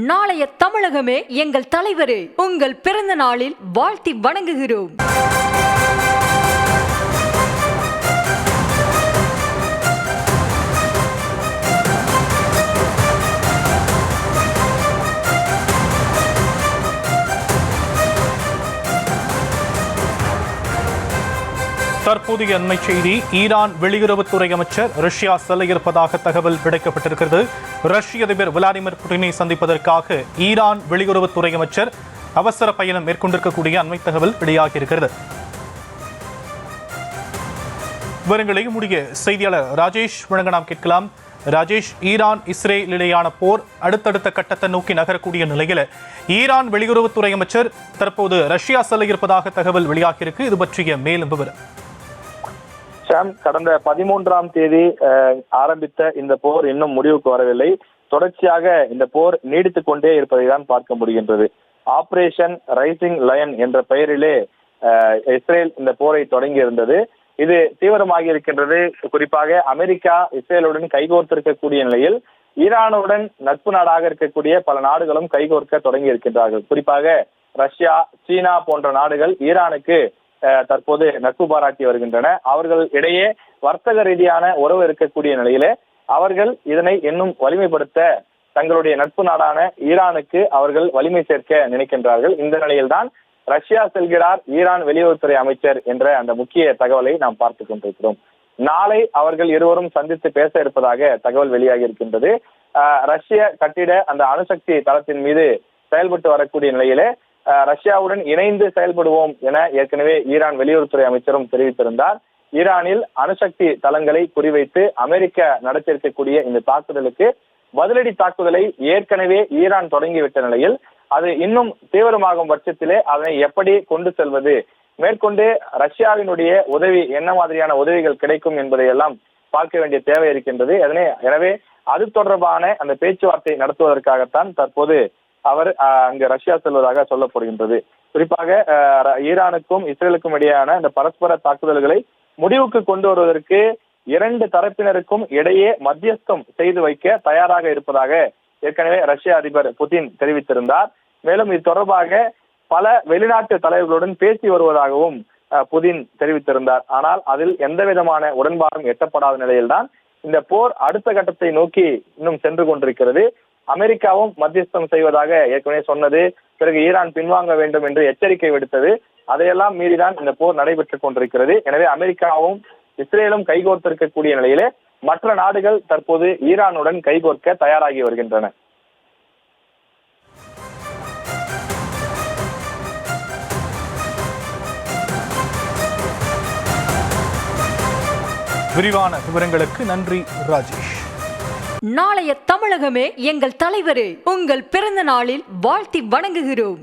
நாளைய தமிழகமே எங்கள் தலைவரே, உங்கள் பிறந்த நாளில் வாழ்த்தி வணங்குகிறோம். தற்போதைய அண்மை செய்தி. ஈரான் வெளியுறவுத்துறை அமைச்சர் ரஷ்யா செல்ல இருப்பதாக தகவல் கிடைக்கப்பட்டிருக்கிறது. ரஷ்ய அதிபர் விளாடிமிர் புட்டினை சந்திப்பதற்காக ஈரான் வெளியுறவுத்துறை அமைச்சர் அவசர பயணம் மேற்கொண்டிருக்கக்கூடிய அண்மை தகவல் வெளியாகியிருக்கிறது. விவரங்களை முடிய செய்தியாளர் ராஜேஷ் வழங்க நாம் கேட்கலாம். ராஜேஷ், ஈரான் இஸ்ரேல் இடையான போர் அடுத்தடுத்த கட்டத்தை நோக்கி நகரக்கூடிய நிலையில் ஈரான் வெளியுறவுத்துறை அமைச்சர் தற்போது ரஷ்யா செல்ல இருப்பதாக தகவல் வெளியாகியிருக்கு. இது பற்றிய மேலும் விவரம். கடந்த 13ஆம் தேதி ஆரம்பித்த இந்த போர் இன்னும் முடிவுக்கு வரவில்லை. தொடர்ச்சியாக இந்த போர் நீடித்துக் கொண்டே இருப்பதை தான் பார்க்க முடிகின்றது. ஆபரேஷன் ரைசிங் லயன் என்ற பெயரிலே இஸ்ரேல் இந்த போரை தொடங்கி இருந்தது. இது தீவிரமாகி இருக்கின்றது. குறிப்பாக அமெரிக்கா இஸ்ரேலுடன் கைகோர்த்திருக்கக்கூடிய நிலையில் ஈரானுடன் நட்பு நாடாக இருக்கக்கூடிய பல நாடுகளும் கைகோர்க்க தொடங்கி இருக்கின்றார்கள். குறிப்பாக ரஷ்யா, சீனா போன்ற நாடுகள் ஈரானுக்கு தற்போது நட்பு பாராட்டி வருகின்றன. அவர்கள் இடையே வர்த்தக ரீதியான உறவு இருக்கக்கூடிய நிலையிலே அவர்கள் இதனை இன்னும் வலிமைப்படுத்த தங்களுடைய நட்பு நாடான ஈரானுக்கு அவர்கள் வலிமை சேர்க்க நினைக்கின்றார்கள். இந்த நிலையில்தான் ரஷ்யா செல்கிறார் ஈரான் வெளியுறவுத்துறை அமைச்சர் என்ற அந்த முக்கிய தகவலை நாம் பார்த்துக் கொண்டிருக்கிறோம். நாளை அவர்கள் இருவரும் சந்தித்து பேச இருப்பதாக தகவல் வெளியாகி இருக்கின்றது. ரஷ்ய கட்டிட அந்த அணுசக்தி தளத்தின் மீது செயல்பட்டு வரக்கூடிய நிலையிலே ரஷ்யாவுடன் இணைந்து செயல்படுவோம் என ஏற்கனவே ஈரான் வெளியுறவுத்துறை அமைச்சரும் தெரிவித்திருந்தார். ஈரானில் அணுசக்தி தளங்களை குறிவைத்து அமெரிக்கா நடத்தியிருக்கக்கூடிய இந்த தாக்குதலுக்கு பதிலடி தாக்குதலை ஏற்கனவே ஈரான் தொடங்கிவிட்ட நிலையில் அது இன்னும் தீவிரமாகும் பட்சத்திலே அதனை எப்படி கொண்டு செல்வது, மேற்கொண்டு ரஷ்யாவினுடைய உதவி என்ன மாதிரியான உதவிகள் கிடைக்கும் என்பதை எல்லாம் பார்க்க வேண்டிய தேவை இருக்கின்றது. எனவே அது தொடர்பான அந்த பேச்சுவார்த்தை நடத்துவதற்காகத்தான் தற்போது அவர் அங்கு ரஷ்யா செல்வதாக சொல்லப்படுகின்றது. குறிப்பாக ஈரானுக்கும் இஸ்ரேலுக்கும் இடையான இந்த பரஸ்பர தாக்குதல்களை முடிவுக்கு கொண்டு வருவதற்கு இரண்டு தரப்பினருக்கும் இடையே மத்தியஸ்தம் செய்து வைக்க தயாராக இருப்பதாக ஏற்கனவே ரஷ்ய அதிபர் புதின் தெரிவித்திருந்தார். மேலும் இது தொடர்பாக பல வெளிநாட்டு தலைவர்களுடன் பேசி வருவதாகவும் புதின் தெரிவித்திருந்தார். ஆனால் அதில் எந்த விதமான உடன்பாடும் எட்டப்படாத நிலையில்தான் இந்த போர் அடுத்த கட்டத்தை நோக்கி இன்னும் சென்று கொண்டிருக்கிறது. அமெரிக்காவும் மத்தியஸ்தம் செய்வதாக ஏற்கனவே சொன்னது, பிறகு ஈரான் பின்வாங்க வேண்டும் என்று எச்சரிக்கை விடுத்தது. அதையெல்லாம் மீறிதான் இந்த போர் நடைபெற்றுக் கொண்டிருக்கிறது. எனவே அமெரிக்காவும் இஸ்ரேலும் கைகோர்த்திருக்கக்கூடிய நிலையிலே மற்ற நாடுகள் தற்போது ஈரானுடன் கைகோர்க்க தயாராகி வருகின்றன. விரிவான விவரங்களுக்கு நன்றி ராஜேஷ். நாளைய தமிழகமே எங்கள் தலைவரே, உங்கள் பிறந்த நாளில் வாழ்த்தி வணங்குகிறோம்.